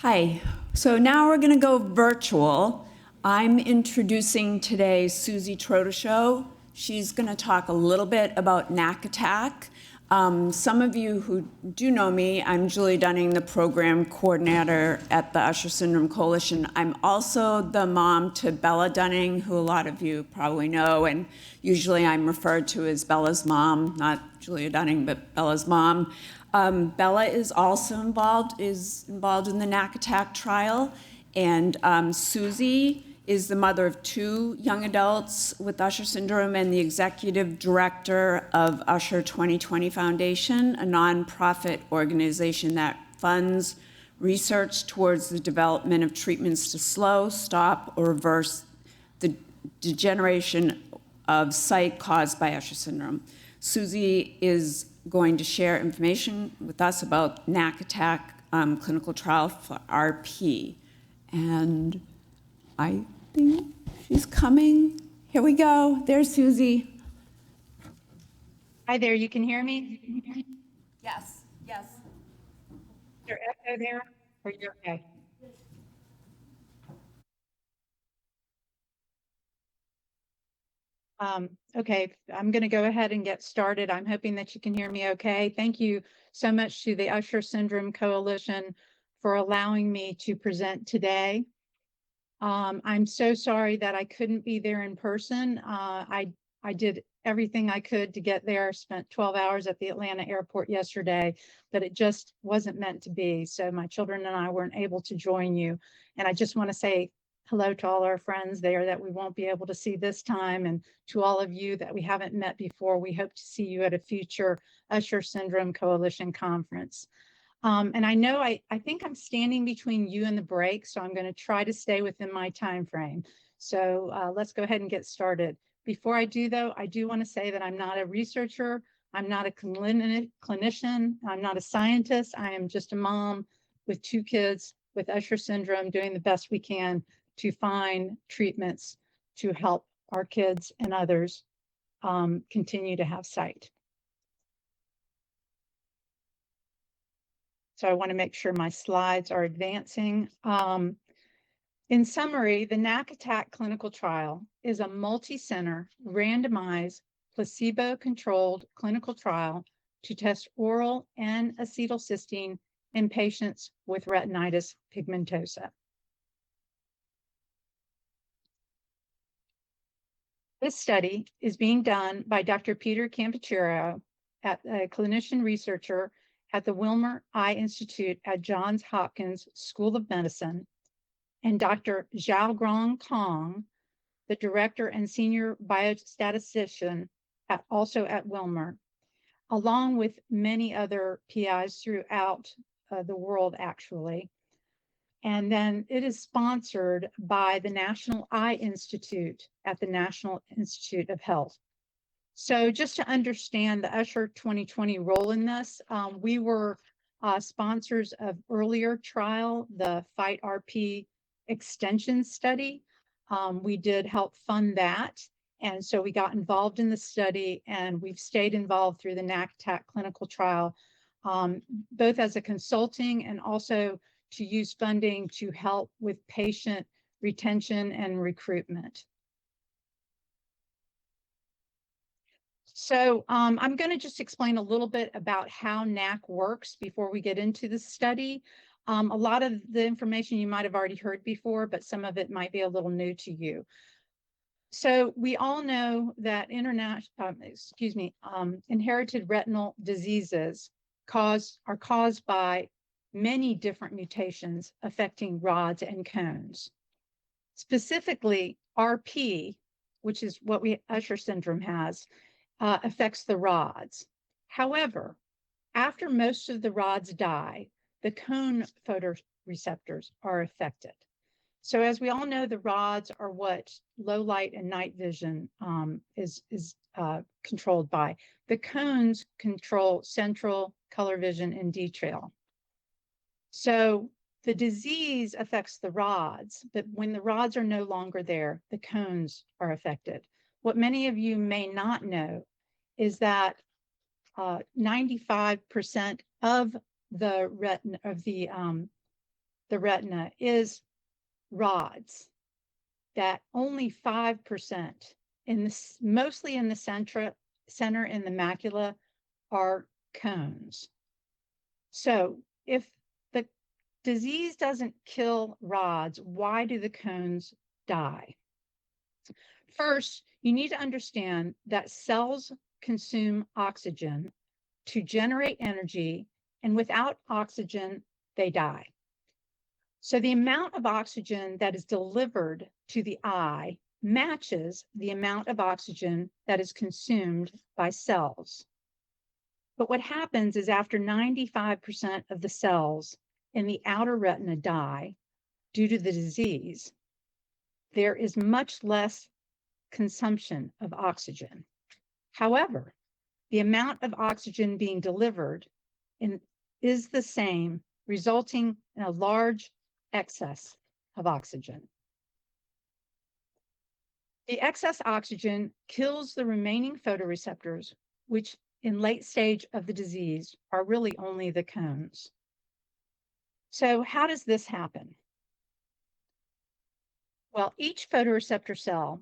Hi. So now we're going to go virtual. I'm introducing today Susie Trotochaud. She's going to talk a little bit about NAC Attack. Some of you who do know me, I'm Julie Dunning, the program coordinator at the Usher Syndrome Coalition. I'm also the mom to Bella Dunning, who a lot of you probably know, and usually I'm referred to as Bella's mom, not Julia Dunning, but Bella's mom. Bella is also involved in the NAC Attack trial, and Susie is the mother of 2 young adults with Usher syndrome and the executive director of Usher 2020 Foundation, a nonprofit organization that funds research towards the development of treatments to slow, stop, or reverse the degeneration of sight caused by Usher syndrome. Susie is going to share information with us about NAC Attack clinical trial for RP. And I think she's coming. Here we go. There's Susie. Hi there, you can hear me? Yes, yes. Is there echo there? Or you're okay? Okay, I'm going to go ahead and get started. I'm hoping that you can hear me okay. Thank you so much to the Usher Syndrome Coalition for allowing me to present today. I'm so sorry that I couldn't be there in person. I did everything I could to get there, spent 12 hours at the Atlanta airport yesterday, but it just wasn't meant to be. So my children and I weren't able to join you. And I just want to say hello to all our friends there that we won't be able to see this time, and to all of you that we haven't met before. We hope to see you at a future Usher Syndrome Coalition conference. And I know I think I'm standing between you and the break, so I'm going to try to stay within my time frame. So let's go ahead and get started. Before I do, though, I do want to say that I'm not a researcher, I'm not a clinician, I'm not a scientist. I am just a mom with 2 kids with Usher syndrome, doing the best we can to find treatments to help our kids and others continue to have sight. So I want to make sure my slides are advancing. In summary, the NAC Attack Clinical Trial is a multi-center, randomized, placebo-controlled clinical trial to test oral N-Acetylcysteine in patients with retinitis pigmentosa. This study is being done by Dr. Peter Campochiaro, a clinician researcher at the Wilmer Eye Institute at Johns Hopkins School of Medicine, and Dr. Xiaogrong Kong, the director and senior biostatistician also at Wilmer, along with many other PIs throughout the world, actually. And then it is sponsored by the National Eye Institute at the National Institute of Health. So just to understand the Usher 2020 role in this, we were sponsors of earlier trial, the Fight RP extension study. We did help fund that. And so we got involved in the study, and we've stayed involved through the NAC Attack clinical trial, both as a consulting and also to use funding to help with patient retention and recruitment. So I'm going to just explain a little bit about how NAC works before we get into the study. A lot of the information you might have already heard before, but some of it might be a little new to you. So we all know that inherited retinal diseases are caused by many different mutations affecting rods and cones. Specifically, RP, which is what Usher syndrome has, affects the rods. However, after most of the rods die, the cone photoreceptors are affected. So as we all know, the rods are what low light and night vision is controlled by. The cones control central color vision and detail. So the disease affects the rods, but when the rods are no longer there, the cones are affected. What many of you may not know is that 95% of the the retina is rods that only 5% mostly in the center in the macula are cones. So if the disease doesn't kill rods, why do the cones die? First, you need to understand that cells consume oxygen to generate energy, and without oxygen, they die. So the amount of oxygen that is delivered to the eye matches the amount of oxygen that is consumed by cells. But what happens is after 95% of the cells in the outer retina die due to the disease, there is much less consumption of oxygen. However, the amount of oxygen being delivered is the same, resulting in a large excess of oxygen. The excess oxygen kills the remaining photoreceptors, which in late stage of the disease are really only the cones. So how does this happen? Well, each photoreceptor cell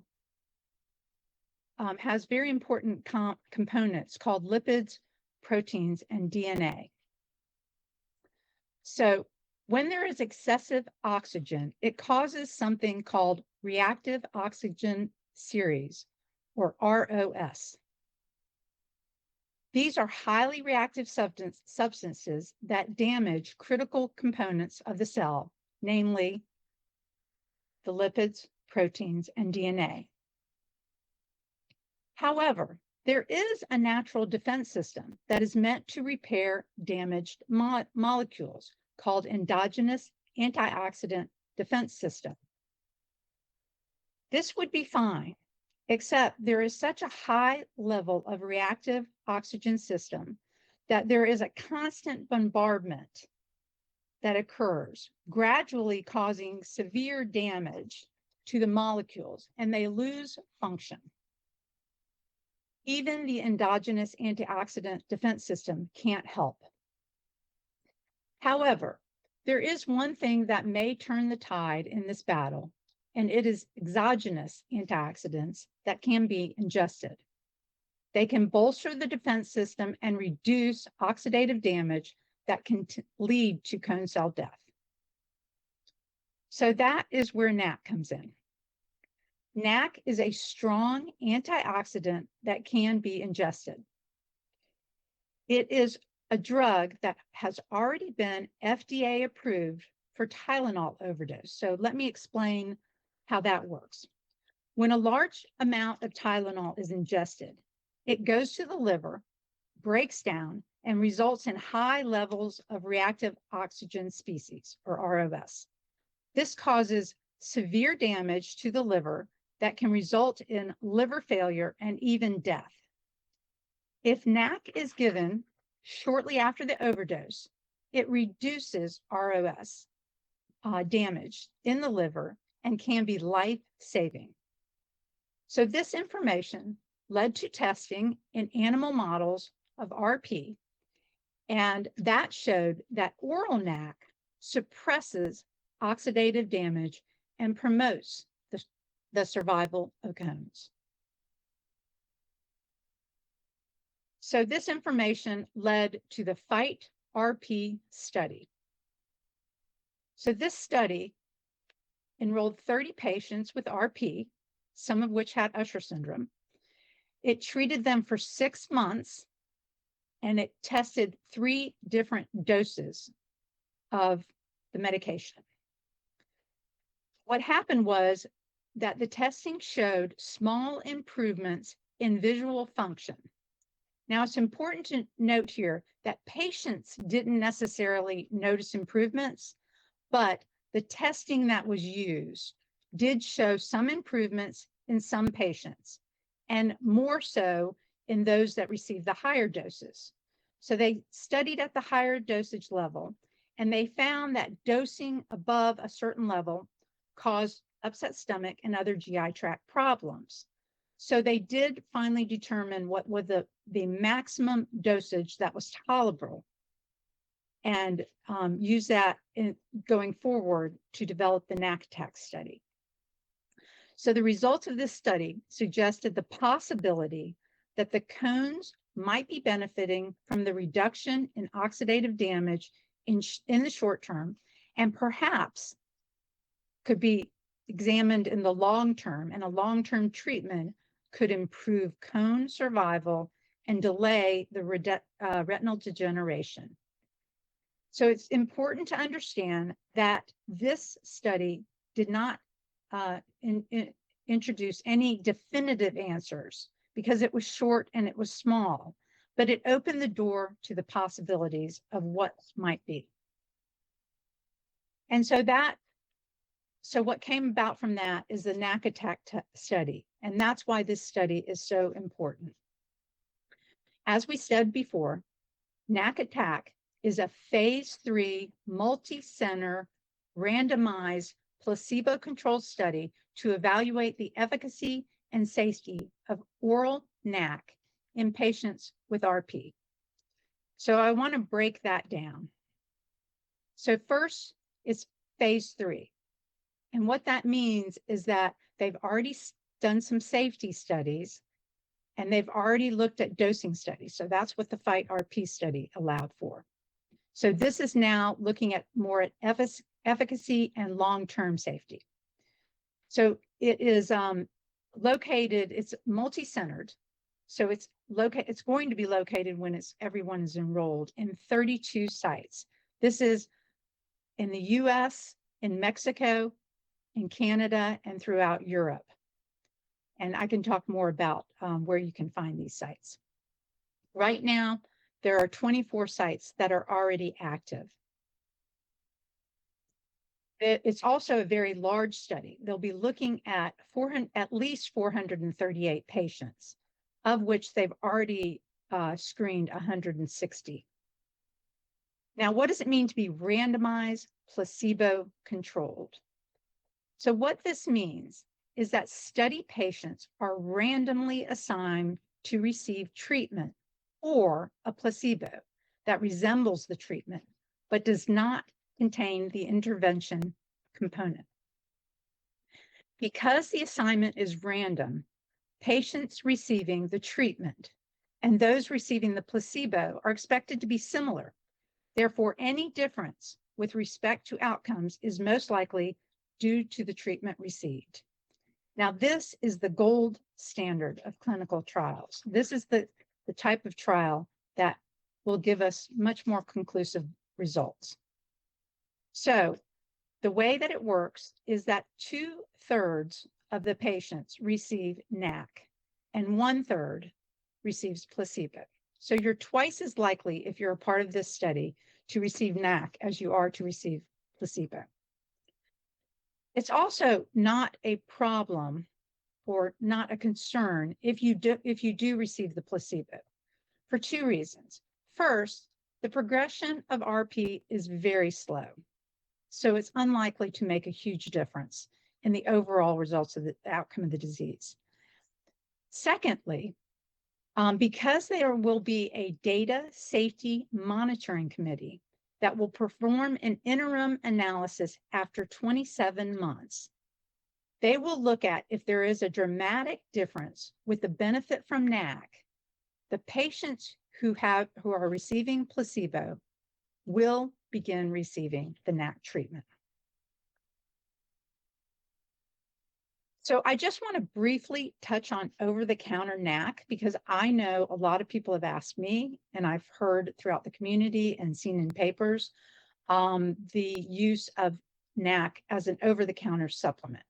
has very important components called lipids, proteins, and DNA. So when there is excessive oxygen, it causes something called reactive oxygen series, or ROS. These are highly reactive substances that damage critical components of the cell, namely the lipids, proteins, and DNA. However, there is a natural defense system that is meant to repair damaged molecules called endogenous antioxidant defense system. This would be fine, except there is such a high level of reactive oxygen system that there is a constant bombardment that occurs, gradually causing severe damage to the molecules, and they lose function. Even the endogenous antioxidant defense system can't help. However, there is one thing that may turn the tide in this battle, and it is exogenous antioxidants that can be ingested. They can bolster the defense system and reduce oxidative damage that can lead to cone cell death. So that is where NAC comes in. NAC is a strong antioxidant that can be ingested. It is a drug that has already been FDA approved for Tylenol overdose. So let me explain how that works. When a large amount of Tylenol is ingested, it goes to the liver, breaks down, and results in high levels of reactive oxygen species, or ROS. This causes severe damage to the liver that can result in liver failure and even death. If NAC is given shortly after the overdose, it reduces ROS damage in the liver and can be life-saving. So this information led to testing in animal models of RP, and that showed that oral NAC suppresses oxidative damage and promotes the survival of cones. So this information led to the FIGHT RP study. So this study enrolled 30 patients with RP, some of which had Usher syndrome. It treated them for 6 months, and it tested 3 different doses of the medication. What happened was that the testing showed small improvements in visual function. Now, it's important to note here that patients didn't necessarily notice improvements, but the testing that was used did show some improvements in some patients, and more so in those that received the higher doses. So they studied at the higher dosage level, and they found that dosing above a certain level caused upset stomach and other GI tract problems. So they did finally determine what was the maximum dosage that was tolerable. and use that in going forward to develop the NAC Attack study. So the results of this study suggested the possibility that the cones might be benefiting from the reduction in oxidative damage in the short term, and perhaps could be examined in the long term, and a long-term treatment could improve cone survival and delay the retinal degeneration. So it's important to understand that this study did not introduce any definitive answers because it was short and it was small, but it opened the door to the possibilities of what might be. And so what came about from that is the NAC Attack study, and that's why this study is so important. As we said before, NAC Attack is a phase 3 multi-center randomized placebo-controlled study to evaluate the efficacy and safety of oral NAC in patients with RP. So I want to break that down. So first, it's phase 3. And what that means is that they've already done some safety studies and they've already looked at dosing studies. So that's what the FIGHT RP study allowed for. So this is now looking at more at efficacy and long-term safety. So it is located, it's multi-centered. So it's going to be located when everyone is enrolled in 32 sites. This is in the US, in Mexico, in Canada, and throughout Europe. And I can talk more about where you can find these sites. Right now, there are 24 sites that are already active. It's also a very large study. They'll be looking at least 438 patients, of which they've already screened 160. Now, what does it mean to be randomized, placebo-controlled? So what this means is that study patients are randomly assigned to receive treatment or a placebo that resembles the treatment, but does not contain the intervention component. Because the assignment is random, patients receiving the treatment and those receiving the placebo are expected to be similar. Therefore, any difference with respect to outcomes is most likely due to the treatment received. Now, this is the gold standard of clinical trials. This is the type of trial that will give us much more conclusive results. So the way that it works is that 2/3 of the patients receive NAC and 1/3 receives placebo. So you're twice as likely, if you're a part of this study, to receive NAC as you are to receive placebo. It's also not a problem or not a concern if you do receive the placebo, for 2 reasons. First, the progression of RP is very slow, so it's unlikely to make a huge difference in the overall results of the outcome of the disease. Secondly, because there will be a data safety monitoring committee that will perform an interim analysis after 27 months, they will look at if there is a dramatic difference with the benefit from NAC. The patients who are receiving placebo will begin receiving the NAC treatment. So I just want to briefly touch on over-the-counter NAC because I know a lot of people have asked me, and I've heard throughout the community and seen in papers, the use of NAC as an over-the-counter supplement.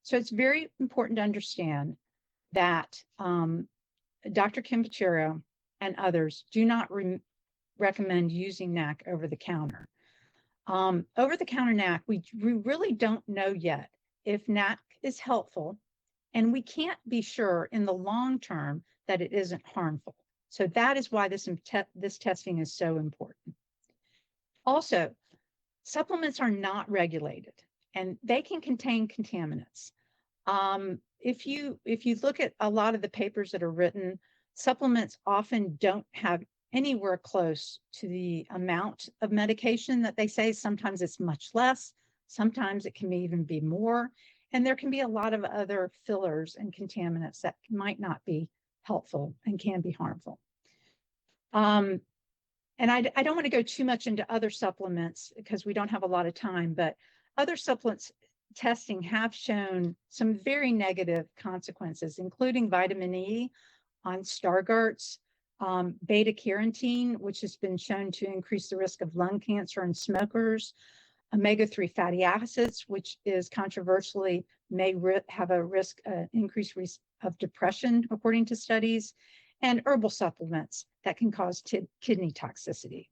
So it's very important to understand that Dr. Kim Pachero and others do not recommend using NAC over-the-counter. Over-the-counter NAC, we really don't know yet if NAC is helpful, and we can't be sure in the long term that it isn't harmful. So that is why this testing is so important. Also, supplements are not regulated, and they can contain contaminants. If you look at a lot of the papers that are written, supplements often don't have anywhere close to the amount of medication that they say. Sometimes it's much less, sometimes it can even be more. And there can be a lot of other fillers and contaminants that might not be helpful and can be harmful. And I don't want to go too much into other supplements because we don't have a lot of time, but other supplements testing have shown some very negative consequences, including vitamin E on Stargardt's, beta-carotene, which has been shown to increase the risk of lung cancer in smokers, omega-3 fatty acids, which is controversially may have a increased risk of depression, according to studies, and herbal supplements that can cause kidney toxicity.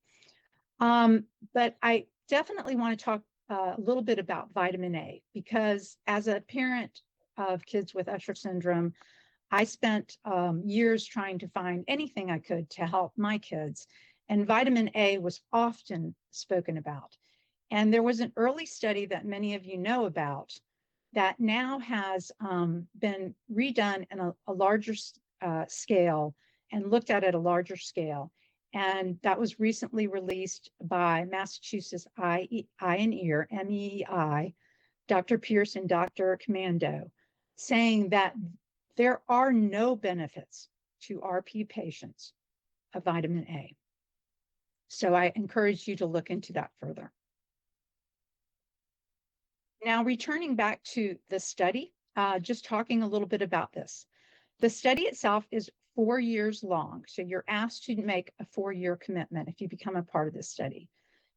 But I definitely want to talk a little bit about vitamin A, because as a parent of kids with Usher syndrome, I spent years trying to find anything I could to help my kids, and vitamin A was often spoken about. And there was an early study that many of you know about that now has been redone in a larger scale and looked at a larger scale. And that was recently released by Massachusetts Eye and Ear, MEEI, Dr. Pierce and Dr. Commando, saying that there are no benefits to RP patients of vitamin A. So I encourage you to look into that further. Now, returning back to the study, just talking a little bit about this. The study itself is 4 years long. So you're asked to make a 4-year commitment if you become a part of this study.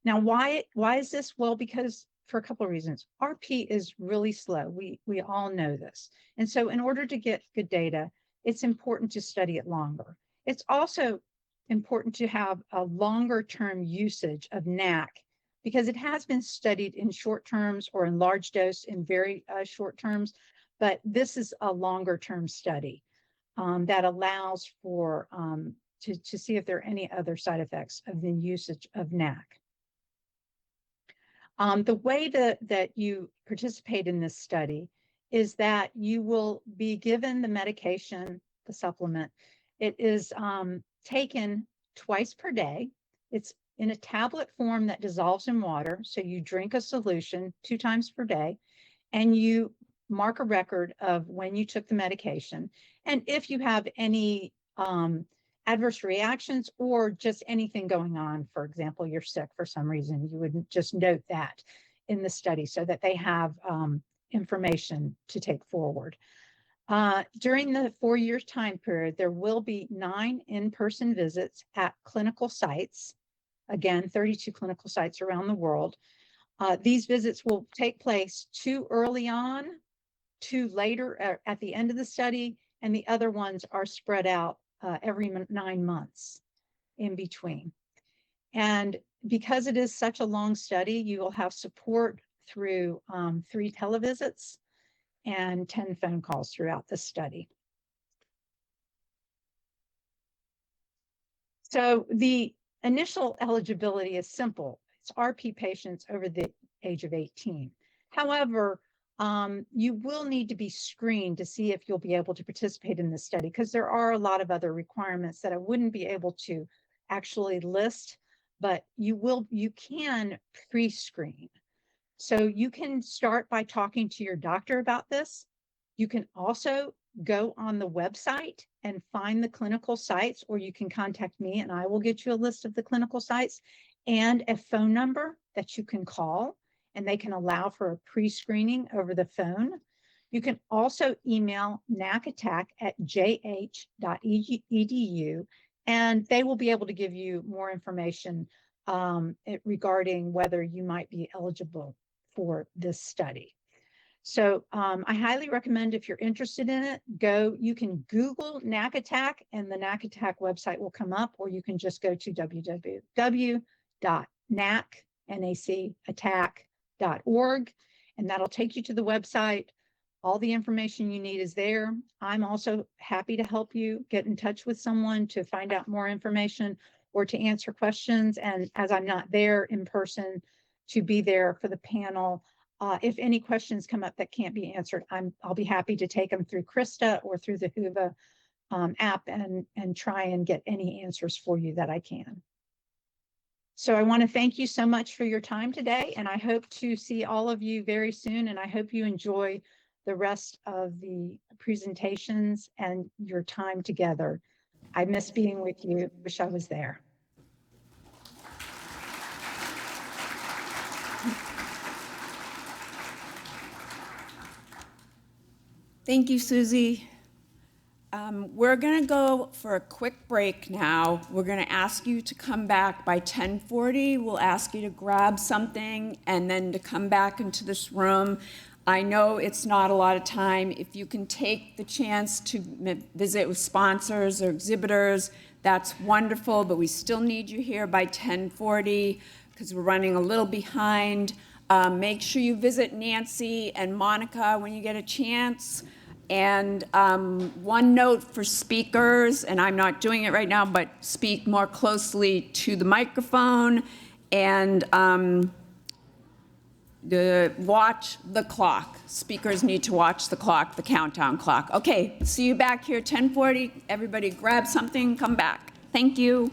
Now, why is this? Well, because for a couple of reasons. RP is really slow. We all know this. And so in order to get good data, it's important to study it longer. It's also important to have a longer term usage of NAC, because it has been studied in short terms or in large dose in very short terms, but this is a longer term study that allows for to see if there are any other side effects of the usage of NAC. The way that you participate in this study is that you will be given the medication, the supplement. It is taken twice per day. It's in a tablet form that dissolves in water. So you drink a solution 2 times per day, and you mark a record of when you took the medication. And if you have any adverse reactions or just anything going on, for example, you're sick for some reason, you would just note that in the study so that they have information to take forward. During the 4-year time period, there will be 9 in-person visits at clinical sites. Again, 32 clinical sites around the world. These visits will take place 2 early on, 2 later at the end of the study, and the other ones are spread out every 9 months in between. And because it is such a long study, you will have support through 3 televisits and 10 phone calls throughout the study. So the initial eligibility is simple. It's RP patients over the age of 18. However, you will need to be screened to see if you'll be able to participate in this study, because there are a lot of other requirements that I wouldn't be able to actually list, but you can pre-screen. So you can start by talking to your doctor about this. You can also go on the website and find the clinical sites, or you can contact me and I will get you a list of the clinical sites and a phone number that you can call, and they can allow for a pre-screening over the phone. You can also email nacattack@jh.edu, and they will be able to give you more information regarding whether you might be eligible for this study. So I highly recommend, if you're interested in it, you can Google NAC Attack and the NAC Attack website will come up, or you can just go to www.NACattack.org, and that'll take you to the website. All the information you need is there. I'm also happy to help you get in touch with someone to find out more information or to answer questions. And as I'm not there in person, to be there for the panel. If any questions come up that can't be answered, I'll be happy to take them through Krista or through the HUVA app and try and get any answers for you that I can. So I want to thank you so much for your time today, and I hope to see all of you very soon, and I hope you enjoy the rest of the presentations and your time together. I miss being with you. Wish I was there. Thank you, Susie. We're going to go for a quick break now. We're going to ask you to come back by 10:40. We'll ask you to grab something and then to come back into this room. I know it's not a lot of time. If you can take the chance to visit with sponsors or exhibitors, that's wonderful, but we still need you here by 10:40 because we're running a little behind. Make sure you visit Nancy and Monica when you get a chance. And one note for speakers, and I'm not doing it right now, but speak more closely to the microphone and watch the clock. Speakers need to watch the clock, the countdown clock. Okay, see you back here 10:40. Everybody grab something, come back. Thank you.